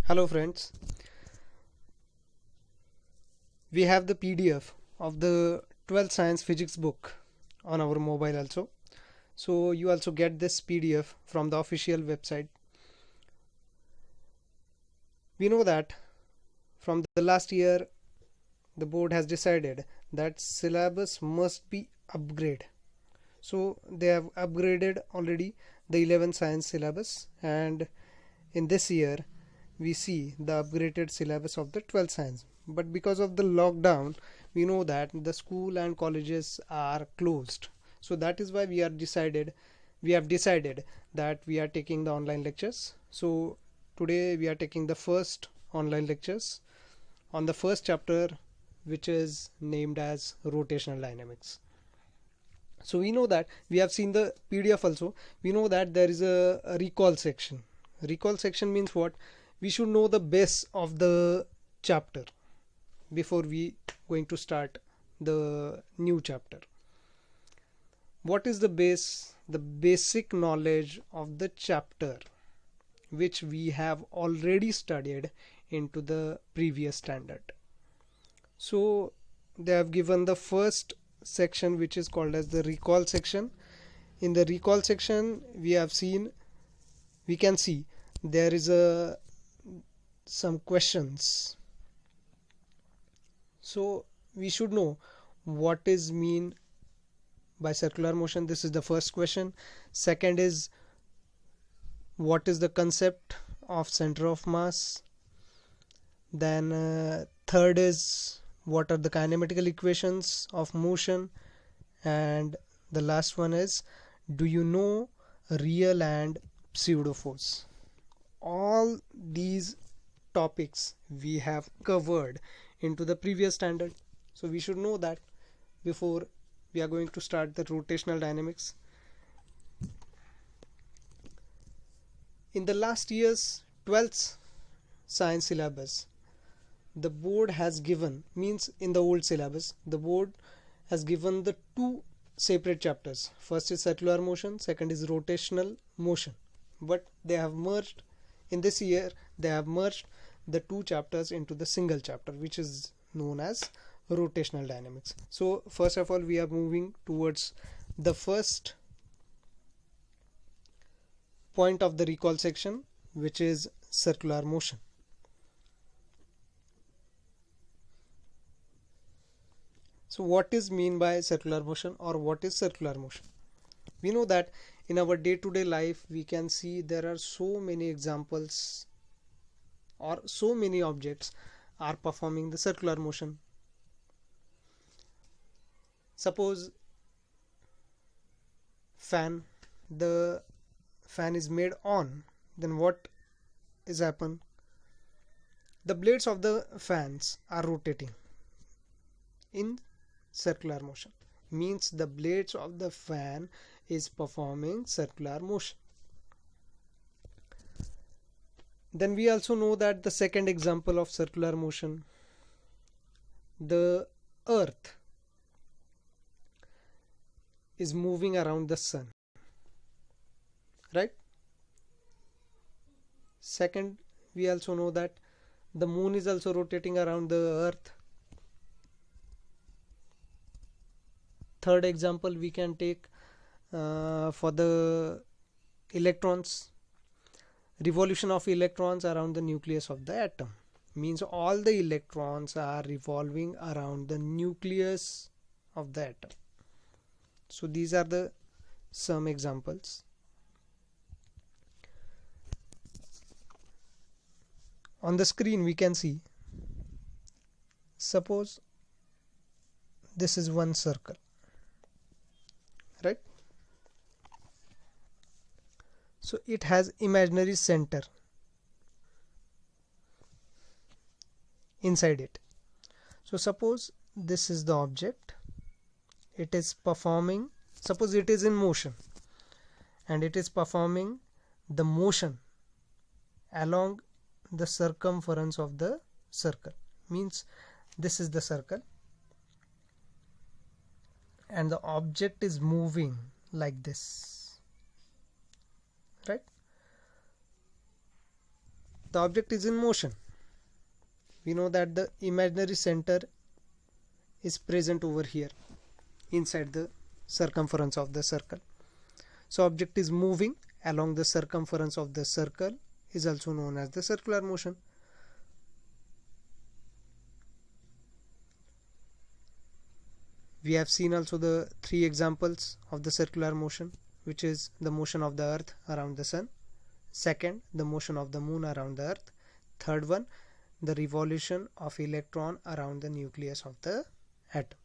Hello friends, we have the PDF of the 12th science physics book on our mobile also. So you also get this PDF from the official website. We know that from the last year the board has decided that syllabus must be upgraded. So they have upgraded already the 11th science syllabus, and in this year we see the upgraded syllabus of the 12th science. But because of the lockdown, we know that the school and colleges are closed. So that is why we have decided that we are taking the online lectures. So today we are taking the first online lectures on the first chapter, which is named as Rotational Dynamics. So we know that we have seen the PDF also. We know that there is a recall section. Recall section means what? We should know the base of the chapter before we going to start the new chapter. What is the base? The basic knowledge of the chapter which we have already studied into the previous standard. So they have given the first section, which is called as the recall section. In the recall section we can see there is some questions. So we should know what is mean by circular motion. This is the first question. Second is, what is the concept of center of mass? Then third is, what are the kinematical equations of motion? And the last one is, do you know real and pseudo force? All these topics we have covered into the previous standard. So we should know that before we are going to start the rotational dynamics. In the last year's 12th science syllabus, the board has given, means in the old syllabus, the board has given the two separate chapters. First is circular motion, second is rotational motion. But they have merged, in this year, they have merged the two chapters into the single chapter, which is known as rotational dynamics. So first of all, we are moving towards the first point of the recall section, which is circular motion. So what is mean by circular motion, or what is circular motion? We know that in our day-to-day life we can see there are so many examples, or so many objects are performing the circular motion. Suppose the fan is made on, then what is happen? The blades of the fans are rotating in circular motion, means the blades of the fan is performing circular motion. Then we also know that the second example of circular motion, the earth is moving around the sun, right? Second, we also know that the moon is also rotating around the earth. Third example we can take for the electrons. Revolution of electrons around the nucleus of the atom, means all the electrons are revolving around the nucleus of the atom. So these are the some examples. On the screen we can see, suppose this is one circle, right? So it has imaginary center inside it. So suppose this is the object, it is performing, suppose it is in motion, and it is performing the motion along the circumference of the circle, means this is the circle and the object is moving like this, right? the object is in motion. We know that the imaginary center is present over here inside the circumference of the circle. So object is moving along the circumference of the circle is also known as the circular motion. We have seen also the three examples of the circular motion, which is the motion of the earth around the sun. Second, the motion of the moon around the earth. Third one, the revolution of electron around the nucleus of the atom.